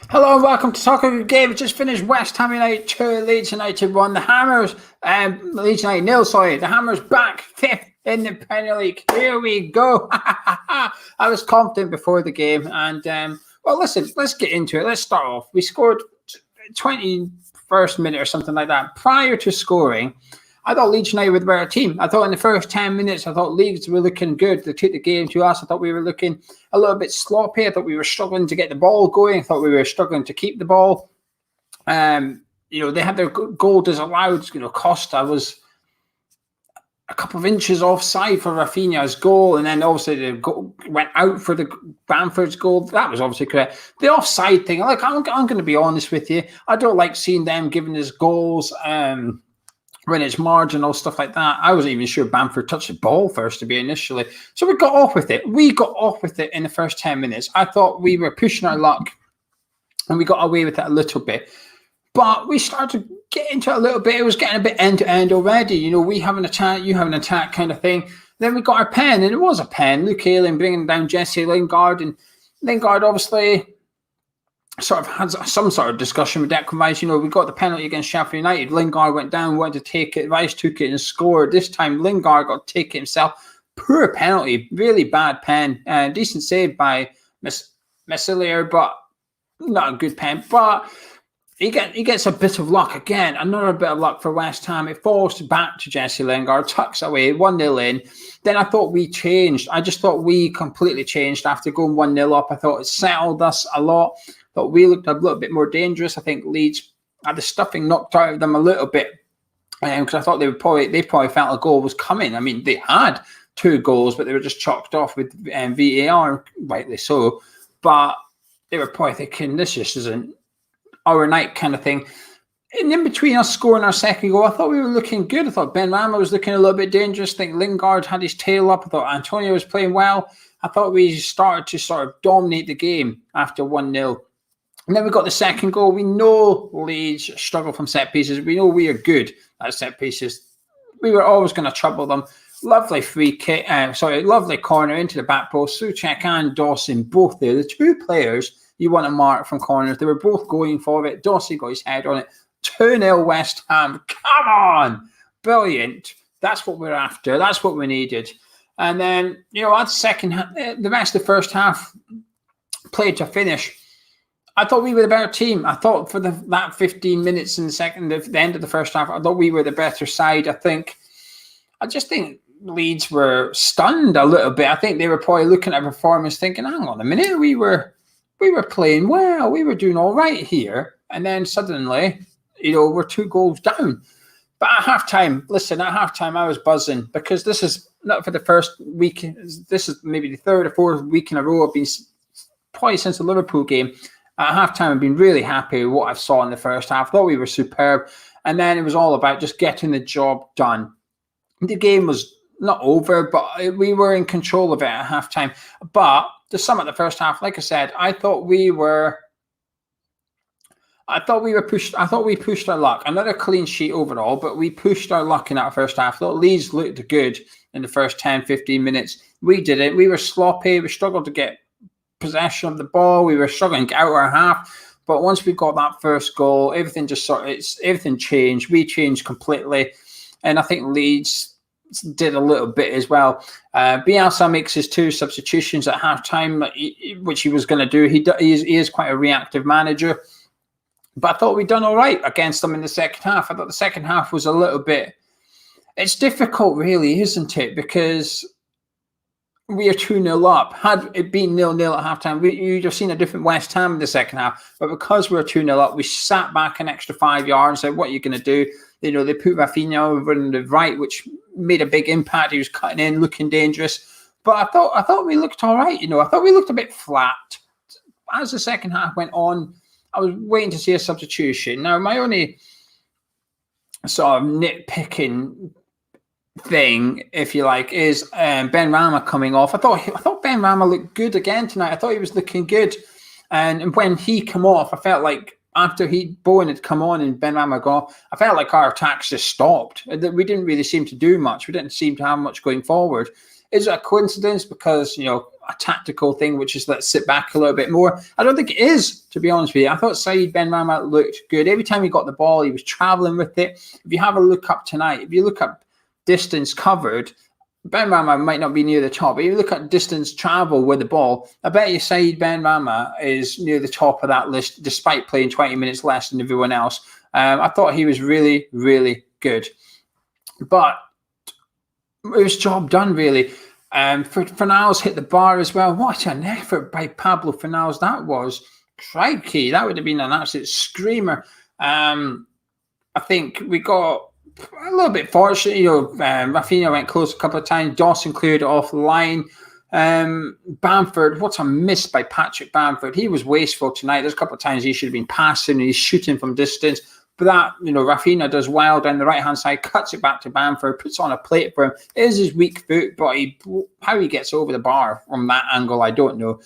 Hello and welcome to Talk of the Game. We just finished West Ham United 2, Leeds United 1. The Hammers, Leeds United 0, sorry. The Hammers back 5th in the Premier League. Here we go. I was confident before the game. And, well, listen, let's get into it. Let's start off. We scored 21st minute or something like that. Prior to scoring, I thought Leeds United were the better team. I thought in the first 10 minutes, I thought Leeds were looking good. They took the game to us. I thought we were looking a little bit sloppy. I thought we were struggling to get the ball going. I thought we were struggling to keep the ball. They had their goal disallowed. Costa was a couple of inches offside for Rafinha's goal, and then obviously the goal went out for the Bamford's goal. That was obviously correct. The offside thing, I'm going to be honest with you. I don't like seeing them giving us goals. When it's marginal, stuff like that. I wasn't even sure Bamford touched the ball first to be initially. So we got off with it. We got off with it in the first 10 minutes. I thought we were pushing our luck and we got away with it a little bit. But we started to get into it a little bit. It was getting a bit end-to-end already. We have an attack, you have an attack kind of thing. Then we got our pen, and it was a pen. Luke Ayling bringing down Jesse Lingard. And Lingard obviously sort of had some sort of discussion with Declan Rice. We got the penalty against Sheffield United. Lingard went down, wanted to take it. Rice took it and scored. This time, Lingard got to take it himself. Poor penalty. Really bad pen. Decent save by Messilier, but not a good pen. But he gets a bit of luck. Again, another bit of luck for West Ham. It falls back to Jesse Lingard, tucks away, 1-0 in. Then I thought we changed. I just thought we completely changed after going 1-0 up. I thought it settled us a lot. Thought we looked a little bit more dangerous. I think Leeds had the stuffing knocked out of them a little bit because I thought they probably felt a goal was coming. I mean, they had 2 goals, but they were just chalked off with VAR, rightly so. But they were probably thinking, this just isn't our night kind of thing. And in between us scoring our second goal, I thought we were looking good. I thought Ben Rama was looking a little bit dangerous. I think Lingard had his tail up. I thought Antonio was playing well. I thought we started to sort of dominate the game after 1-0. And then we got the second goal. We know Leeds struggle from set pieces. We know we are good at set pieces. We were always going to trouble them. Lovely free kick. Lovely corner into the back post. Souček and Dawson both there. The 2 players you want to mark from corners. They were both going for it. Dawson got his head on it. 2-0 West Ham. Come on. Brilliant. That's what we're after. That's what we needed. And then, the rest of the first half played to finish. I thought we were the better team. I thought for that 15 minutes in the end of the first half, I thought we were the better side. I just think Leeds were stunned a little bit. I think they were probably looking at performance thinking, hang on a minute, we were playing well. We were doing all right here. And then suddenly, we're 2 goals down. But at halftime, I was buzzing because this is not for the first week. This is maybe the 3rd or 4th week in a row. I've been probably since the Liverpool game. At halftime, I've been really happy with what I saw in the first half. I thought we were superb. And then it was all about just getting the job done. The game was not over, but we were in control of it at halftime. But to sum up the first half, like I said, I thought we pushed our luck. Another clean sheet overall, but we pushed our luck in that first half. I thought Leeds looked good in the first 10, 15 minutes. We didn't. We were sloppy. We struggled to get possession of the ball. We were struggling to get out our half, but once we got that first goal, everything changed. We changed completely, and I think Leeds did a little bit as well. Bielsa makes his 2 substitutions at halftime, which he was going to do. He is quite a reactive manager, but I thought we'd done all right against them in the second half. I thought the second half was a little bit. It's difficult, really, isn't it? Because we are 2-0 up. Had it been 0-0 at halftime, you'd have seen a different West Ham in the second half. But because we're 2-0 up, we sat back an extra 5 yards and said, what are you going to do? They put Rafinha over on the right, which made a big impact. He was cutting in, looking dangerous. But I thought we looked all right. I thought we looked a bit flat. As the second half went on, I was waiting to see a substitution. Now, my only sort of nitpicking thing, if you like, is Ben Rama coming off. I thought Ben Rama looked good again tonight. I thought he was looking good, and when he came off, I felt like after Bowen had come on and Ben Rama gone, I felt like our attacks just stopped. We didn't really seem to do much. We didn't seem to have much going forward. Is it a coincidence? Because a tactical thing, which is let's sit back a little bit more. I don't think it is, to be honest with you. I thought Saeed Benrahma looked good. Every time he got the ball, he was travelling with it. If you have a look up tonight, if you look up distance covered, Benrahma might not be near the top, but if you look at distance travel with the ball, I bet you Saeed Benrahma is near the top of that list, despite playing 20 minutes less than everyone else. I thought he was really, really good. But it was job done, really. Fornals hit the bar as well. What an effort by Pablo Fornals that was. Crikey, that would have been an absolute screamer. I think we got a little bit fortunate. Rafinha went close a couple of times. Dawson cleared it off the line. Bamford, what a miss by Patrick Bamford. He was wasteful tonight. There's a couple of times he should have been passing and he's shooting from distance. But that, Rafinha does well down the right-hand side, cuts it back to Bamford, puts on a plate for him. It is his weak foot, but how he gets over the bar from that angle, I don't know.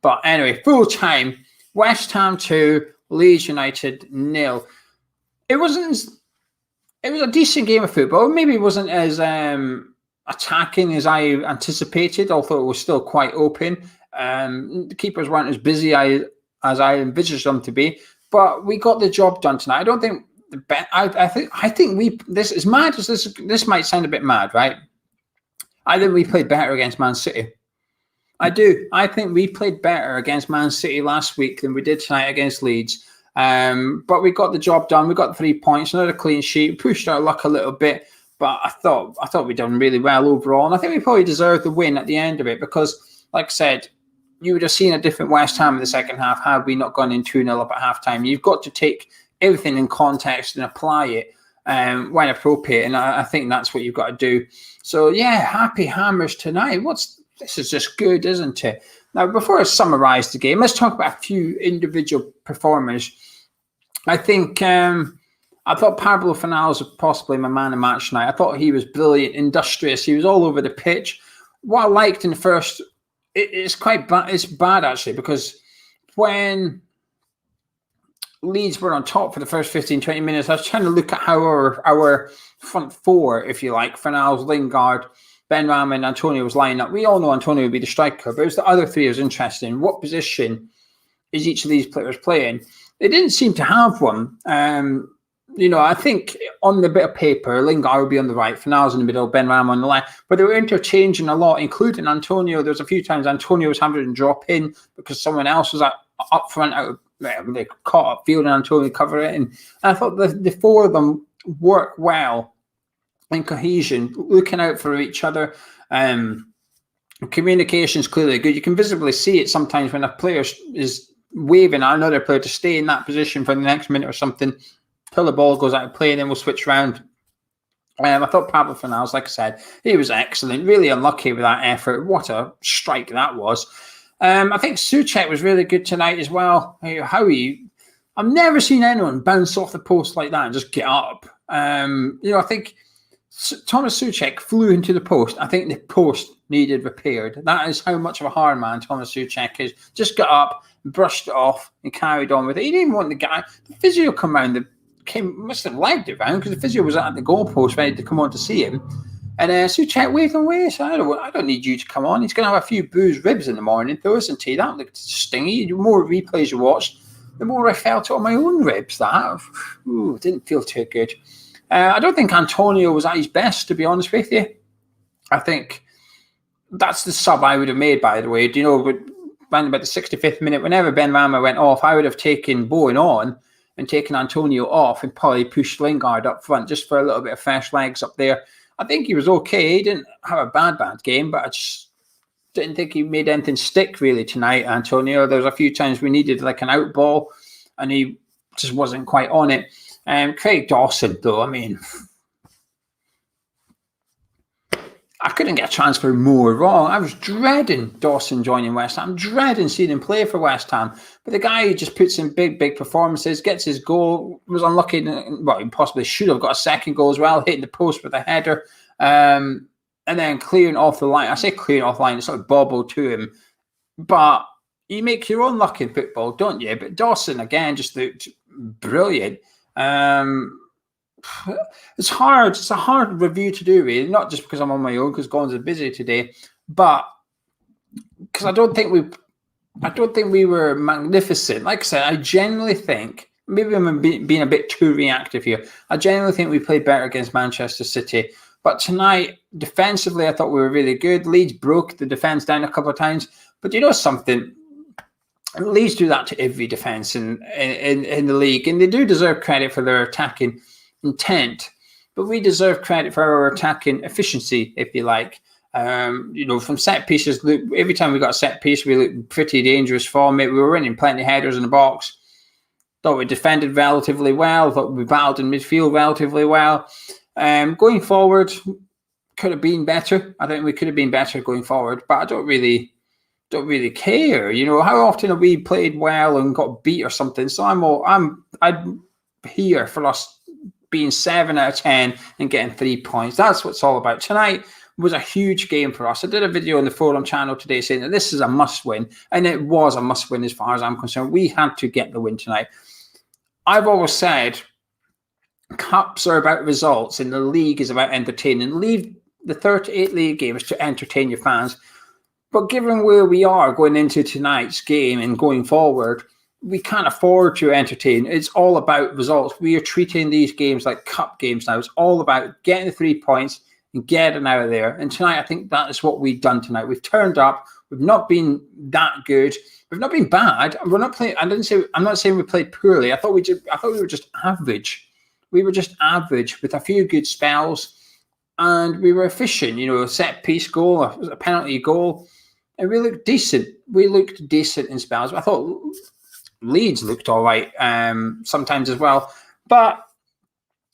But anyway, full time, West Ham 2, Leeds United 0. It was a decent game of football. Maybe it wasn't as attacking as I anticipated, although it was still quite open. The keepers weren't as busy as I envisaged them to be. But we got the job done tonight. I don't think I think we, this is mad as this might sound a bit mad, right? I think we played better against Man City. I do. I think we played better against Man City last week than we did tonight against Leeds. But we got the job done. We got the 3 points, another clean sheet, pushed our luck a little bit. But I thought we'd done really well overall. And I think we probably deserved the win at the end of it because, like I said, you would have seen a different West Ham in the second half had we not gone in 2-0 up at halftime. You've got to take everything in context and apply it when appropriate. And I think that's what you've got to do. So, yeah, happy Hammers tonight. This is just good, isn't it? Now, before I summarise the game, let's talk about a few individual performers. I think I thought Pablo Fornals was possibly my man of match tonight. I thought he was brilliant, industrious. He was all over the pitch. What I liked in the first... It's quite bad. It's bad actually because when Leeds were on top for the first 15, 20 minutes, I was trying to look at how our front four, if you like, Fornals, Lingard, Benrahma, and Antonio was lining up. We all know Antonio would be the striker, but it was the other three that was interesting. What position is each of these players playing? They didn't seem to have one. I think on the bit of paper, Lingard would be on the right, Fornals in the middle, Benrahma on the left. But they were interchanging a lot, including Antonio. There was a few times Antonio was having to drop in because someone else was up front. They caught up field and Antonio covered it. And I thought the four of them work well in cohesion, looking out for each other. Communication is clearly good. You can visibly see it sometimes when a player is waving at another player to stay in that position for the next minute or something. Till the ball goes out of play, and then we'll switch around. I thought Pablo Fornals, like I said, he was excellent. Really unlucky with that effort. What a strike that was. I think Souček was really good tonight as well. I've never seen anyone bounce off the post like that and just get up. I think Thomas Souček flew into the post. I think the post needed repaired. That is how much of a hard man Thomas Souček is. Just got up, brushed it off, and carried on with it. He didn't want the guy. The physio come round. Must have lagged it round because the physio was at the goalpost ready to come on to see him. And Souček waved away. So I don't need you to come on. He's going to have a few bruised ribs in the morning, though, isn't he? That looked stingy. The more replays you watch, the more I felt it on my own ribs. That didn't feel too good. I don't think Antonio was at his best, to be honest with you. I think that's the sub I would have made, by the way. Around about the 65th minute, whenever Benrahma went off, I would have taken Bowen on and taken Antonio off and probably pushed Lingard up front just for a little bit of fresh legs up there. I think he was okay. He didn't have a bad game, but I just didn't think he made anything stick really tonight, Antonio. There was a few times we needed like an out ball and he just wasn't quite on it. Craig Dawson, though, I couldn't get a transfer more wrong. I was dreading Dawson joining West Ham, dreading seeing him play for West Ham. But the guy who just puts in big performances, gets his goal, was unlucky. Well, he possibly should have got a second goal as well, hitting the post with a header, and then clearing off the line. I say clearing off the line, it sort of bobbled to him. But you make your own luck in football, don't you? But Dawson, again, just looked brilliant. It's hard. It's a hard review to do, really. Not just because I'm on my own, because Gon's busy today. but because I don't think we were magnificent. Like I said, I genuinely think, maybe I'm being a bit too reactive here, I genuinely think we played better against Manchester City. But tonight, defensively, I thought we were really good. Leeds broke the defence down a couple of times. But you know something? Leeds do that to every defence in the league. And they do deserve credit for their attacking intent. But we deserve credit for our attacking efficiency, if you like. From set pieces, every time we got a set piece, we looked pretty dangerous for it. We were winning plenty of headers in the box. Thought we defended relatively well. Thought we battled in midfield relatively well. Going forward, could have been better. I think we could have been better going forward, but I don't really care. How often have we played well and got beat or something? So I'm here for us being 7 out of 10 and getting 3 points. That's what it's all about. Tonight was a huge game for us. I did a video on the forum channel today saying that this is a must-win, and it was a must-win as far as I'm concerned. We had to get the win tonight. I've always said cups are about results and the league is about entertaining. Leave the 38 league games to entertain your fans. But given where we are going into tonight's game and going forward, we can't afford to entertain. It's all about results. We are treating these games like cup games now. It's all about getting the 3 points and getting out of there. And tonight, I think that is what we've done tonight. We've turned up. We've not been that good. We've not been bad. We're not playing. I'm not saying we played poorly. I thought we were just average. We were just average with a few good spells, and we were efficient. A set piece goal, a penalty goal, and we looked decent. We looked decent in spells. I thought Leeds looked all right sometimes as well. But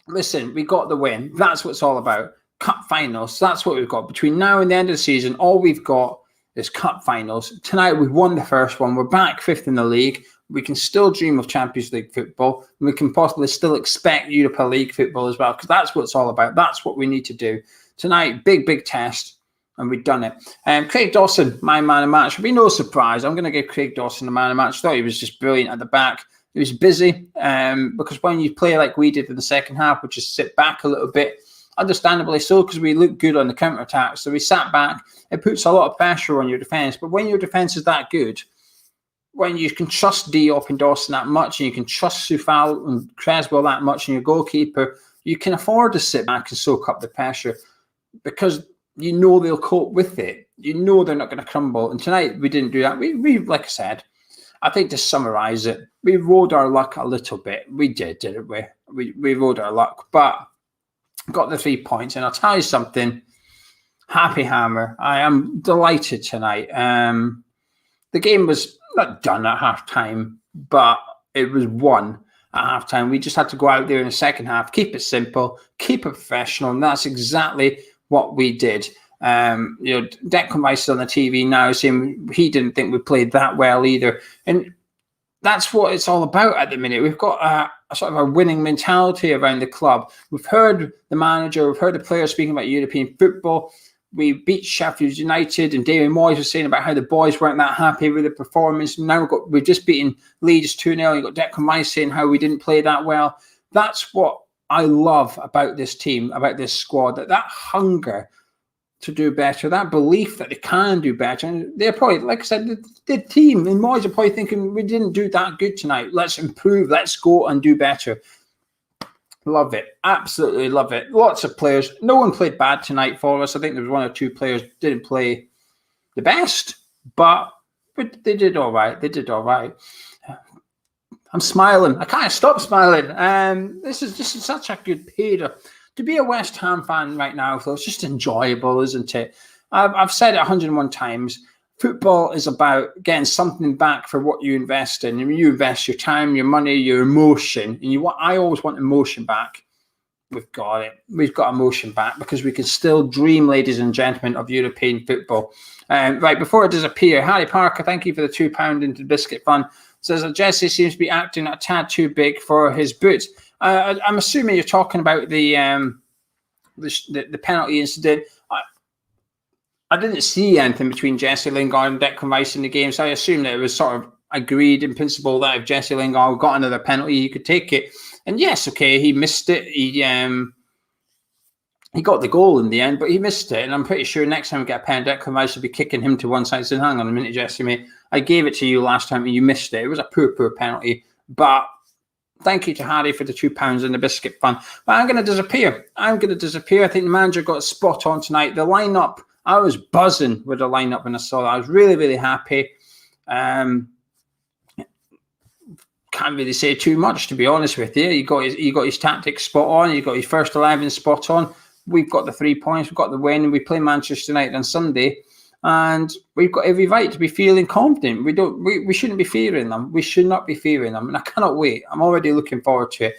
listen, we got the win. That's what it's all about. Cup finals. That's what we've got. Between now and the end of the season, all we've got is cup finals. Tonight, we won the first one. We're back 5th in the league. We can still dream of Champions League football. And we can possibly still expect Europa League football as well, because that's what it's all about. That's what we need to do. Tonight, big test, and we've done it. Craig Dawson, my man of match. It'll be no surprise. I'm going to give Craig Dawson the man of match. Thought he was just brilliant at the back. He was busy, because when you play like we did in the second half, which is sit back a little bit, understandably so, because we looked good on the counter-attack. So we sat back. It puts a lot of pressure on your defence. But when your defence is that good, when you can trust Diop and Dawson that much, and you can trust Soufal and Creswell that much, and your goalkeeper, you can afford to sit back and soak up the pressure, because you know they'll cope with it. You know they're not going to crumble. And tonight, we didn't do that. We like I said, I think to summarise it, we rode our luck a little bit. We did, didn't we? We rode our luck, but got the 3 points. And I'll tell you something, happy Hammer. I am delighted tonight. The game was not done at half-time, but it was won at half-time. We just had to go out there in the second half, keep it simple, keep it professional, and that's exactly what we did. Declan Rice on the TV now saying he didn't think we played that well either. And that's what it's all about at the minute. We've got a sort of a winning mentality around the club. We've heard the manager, we've heard the players speaking about European football. We beat Sheffield United, and David Moyes was saying about how the boys weren't that happy with the performance. Now we've just beaten Leeds 2-0. You've got Declan Rice saying how we didn't play that well. That's what I love about this team, about this squad, that hunger to do better, that belief that they can do better. And they're probably, like I said, the team and Moyes are probably thinking, we didn't do that good tonight. Let's improve. Let's go and do better. Love it. Absolutely love it. Lots of players. No one played bad tonight for us. I think there was 1 or 2 players didn't play the best, but they did all right. They did all right. I'm smiling. I can't stop smiling. This is such a good period. To be a West Ham fan right now, though, it's just enjoyable, isn't it? I've said it 101 times. Football is about getting something back for what you invest in. And when you invest your time, your money, your emotion, and I always want emotion back. We've got it. We've got emotion back because we can still dream, ladies and gentlemen, of European football. Right, before I disappear, Harry Parker, thank you for the £2 into the biscuit fund. Says that Jesse seems to be acting a tad too big for his boots. I'm assuming you're talking about the penalty incident. I didn't see anything between Jesse Lingard and Declan Rice in the game, so I assume that it was sort of agreed in principle that if Jesse Lingard got another penalty, he could take it. And yes, okay, he missed it. He he got the goal in the end, but he missed it. And I'm pretty sure next time we get a pen, Declan Rice should be kicking him to one side saying, hang on a minute, Jesse, mate. I gave it to you last time and you missed it. It was a poor, poor penalty. But thank you to Harry for the £2 and the biscuit fund. But I'm going to disappear. I think the manager got spot on tonight. The lineup, I was buzzing with the lineup when I saw that. I was really, really happy. Can't really say too much, to be honest with you. He got his tactics spot on. He got his first 11 spot on. We've got the 3 points. We've got the win. We play Manchester United on Sunday, and we've got every right to be feeling confident. We shouldn't be fearing them. We should not be fearing them, and I cannot wait. I'm already looking forward to it.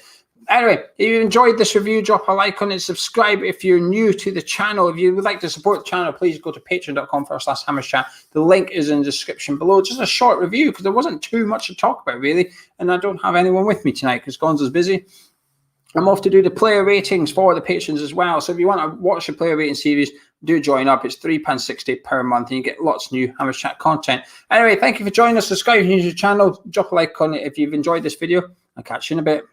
Anyway, if you enjoyed this review, drop a like on it, subscribe if you're new to the channel. If you would like to support the channel, please go to patreon.com/HammersChat. The link is in the description below. Just a short review because there wasn't too much to talk about, really. And I don't have anyone with me tonight because Gonzo's busy. I'm off to do the player ratings for the patrons as well. So if you want to watch the player rating series, do join up. It's £3.60 per month and you get lots of new Hammers Chat content. Anyway, thank you for joining us. Subscribe if you're new to the channel. Drop a like on it if you've enjoyed this video. I'll catch you in a bit.